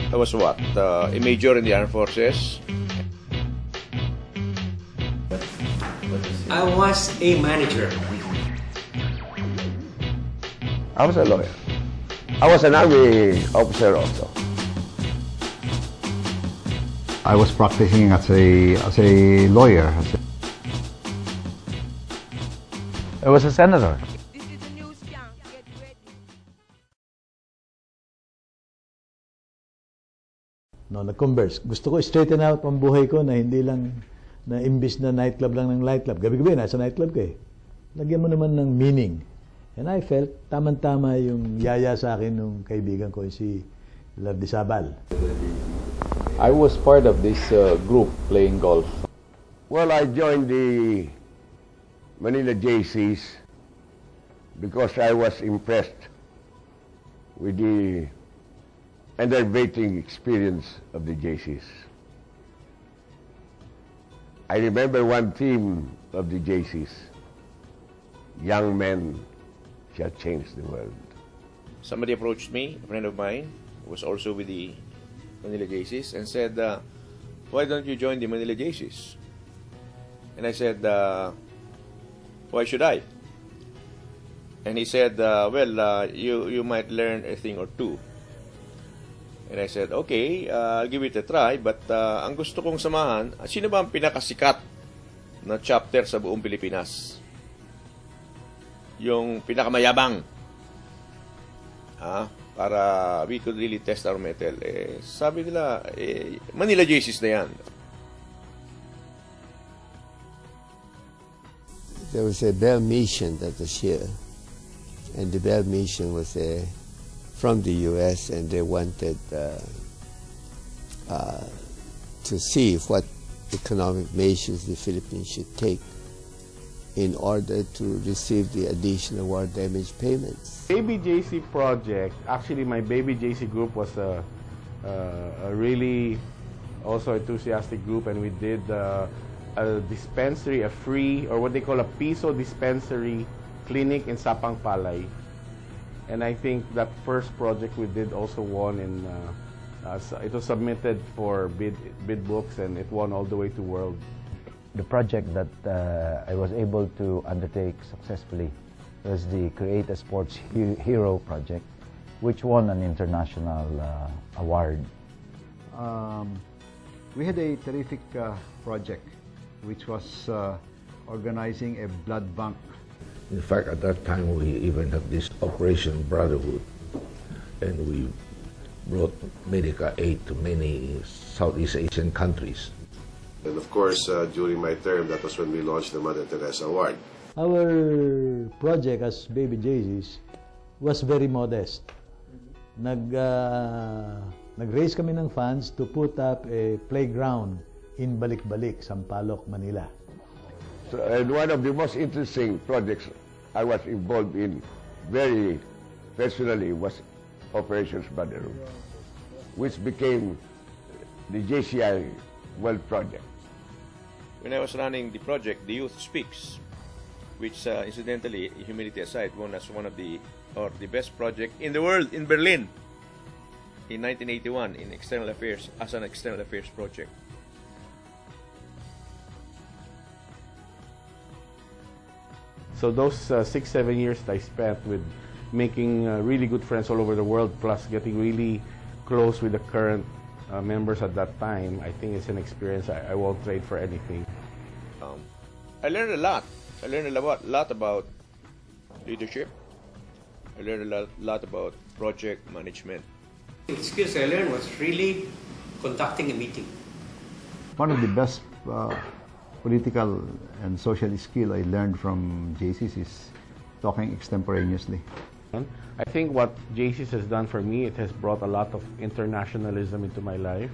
I was what? A major in the armed forces. I was a manager. I was a lawyer. I was an army officer also. I was practicing as a lawyer. I was a senator. This is the news jam. Get ready. No, nag-converse. Gusto ko straighten out ang buhay ko na hindi lang na imbis na nightclub lang ng nightclub. Gabi-gabi, nasa nightclub ka eh. Lagyan mo naman ng meaning. And I felt, tamang-tama yung yaya sa akin nung kaibigan ko, si Lardisabal. I was part of this group playing golf. Well, I joined the Manila JCs because I was impressed with the enervating experience of the JCs. I remember one theme of the JCs: young men shall change the world. Somebody approached me, a friend of mine, who was also with the Manila JCs, and said, why don't you join the Manila JCs? And I said, why should I? And he said, well, you might learn a thing or two. And I said, okay, give it a try, but ang gusto kong samahan, sino ba ang pinakasikat na chapter sa buong Pilipinas? Yung pinakamayabang. Para we could really test our mettle. Sabi nila, Manila JCs na yan. There was a Bell mission that was here, and the Bell mission was from the U.S., and they wanted to see what economic measures the Philippines should take in order to receive the additional war damage payments. Baby JC project, actually my Baby JC group was a really also enthusiastic group, and we did a dispensary, a free, or what they call a piso dispensary clinic in Sapang Palay. And I think that first project we did also won in, it was submitted for bid books, and it won all the way to world. The project that I was able to undertake successfully was the Create a Sports Hero project, which won an international award. We had a terrific project, which was organizing a blood bank. In fact, at that time, we even had this Operation Brotherhood, and we brought medical aid to many Southeast Asian countries. And of course, during my term, that was when we launched the Mother Teresa Award. Our project as Baby JCs was very modest. Nag-raise kami ng funds to put up a playground in Balik-Balik, Sampaloc, Manila. And one of the most interesting projects I was involved in very personally was Operations Brotherhood, which became the JCI World Project. When I was running the project, The Youth Speaks, which incidentally, humility aside, won as one of the best project in the world in Berlin in 1981 in external affairs, as an external affairs project. So those 6-7 years that I spent with making really good friends all over the world, plus getting really close with the current members at that time, I think it's an experience I won't trade for anything. I learned a lot. I learned a lot about leadership. I learned a lot about project management. The skills I learned was really conducting a meeting. One of the best political and social skill I learned from JCs is talking extemporaneously. I think what JCs has done for me, it has brought a lot of internationalism into my life.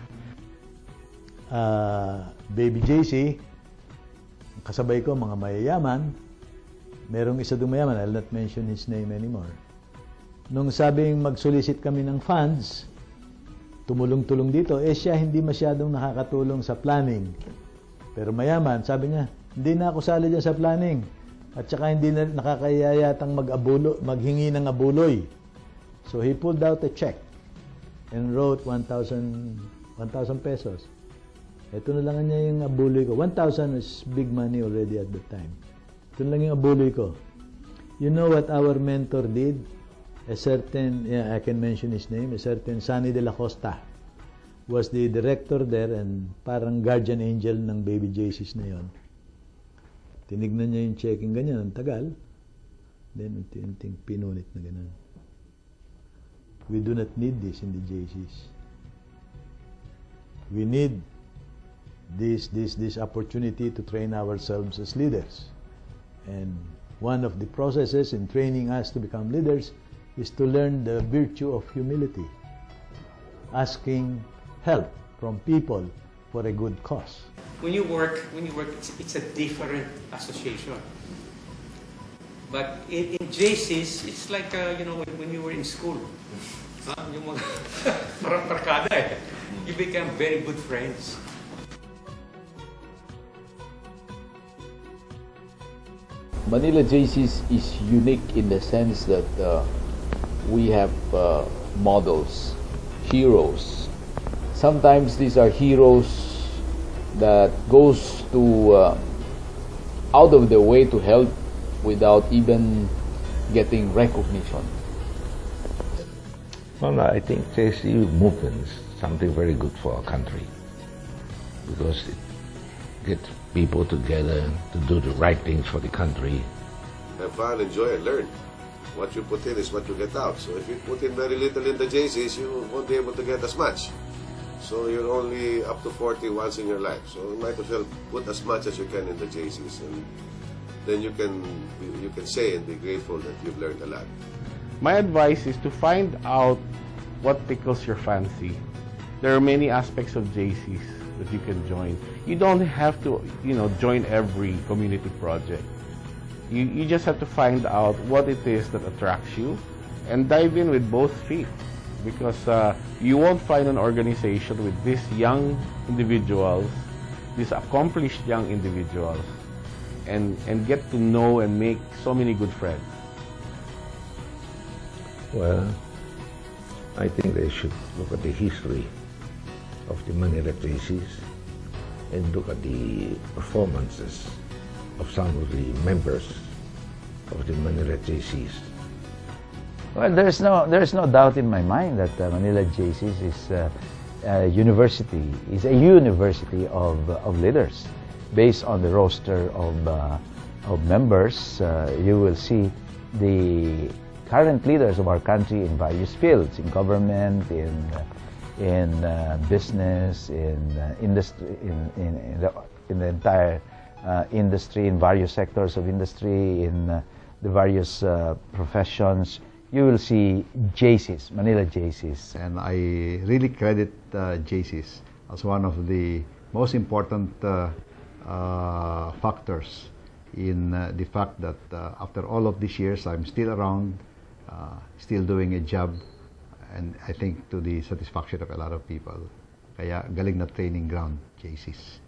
Baby JC, kasabay ko mga mayayaman. Merong isa doon mayaman, I'll not mention his name anymore. Nung sabing mag-solicit kami ng funds, tumulong-tulong dito, siya hindi masyadong nakakatulong sa planning. Pero mayaman, sabi niya, hindi na ako sali dyan sa planning. At saka hindi na nakakayayatang maghingi ng abuloy. So he pulled out a check and wrote 1,000 pesos. Ito na lang niya yung abuloy ko. 1,000 is big money already at the time. Ito na lang yung abuloy ko. You know what our mentor did? A certain, I can mention his name, a certain Sunny De La Costa was the director there and parang guardian angel ng Baby JC's na yon. Tinignan niya yung checking ganyan, ang tagal. Then, unti-unting pinunit na ganun. We do not need this in the JC's. We need this opportunity to train ourselves as leaders. And one of the processes in training us to become leaders is to learn the virtue of humility. Asking help from people for a good cause. When you work, it's a different association. But in JC's, it's like when you were in school. Yung mga parang barkada eh. You become very good friends. Manila JC's is unique in the sense that we have models, heroes. Sometimes these are heroes that goes to out of their way to help without even getting recognition. Well, I think JC movement is something very good for our country because it gets people together to do the right things for the country. Have fun, enjoy, and learn. What you put in is what you get out. So if you put in very little in the JC's, you won't be able to get as much. So you're only up to 40 once in your life. So you might as well put as much as you can in the JC's, and then you can say and be grateful that you've learned a lot. My advice is to find out what tickles your fancy. There are many aspects of JC's that you can join. You don't have to, join every community project. You just have to find out what it is that attracts you and dive in with both feet, because you won't find an organization with these young individuals, these accomplished young individuals, and get to know and make so many good friends. Well, I think they should look at the history of the Manila JC's and look at the performances of some of the members of the Manila JC's. Well, there's no doubt in my mind that Manila JC's is a university of leaders. Based on the roster of members, you will see the current leaders of our country in various fields, in government, in business, in industry, in the entire industry, in various sectors of industry, in the various professions. You will see JC's, Manila JC's. And I really credit JC's as one of the most important factors in the fact that after all of these years, I'm still around, still doing a job, and I think to the satisfaction of a lot of people. Kaya galing na training ground, JC's.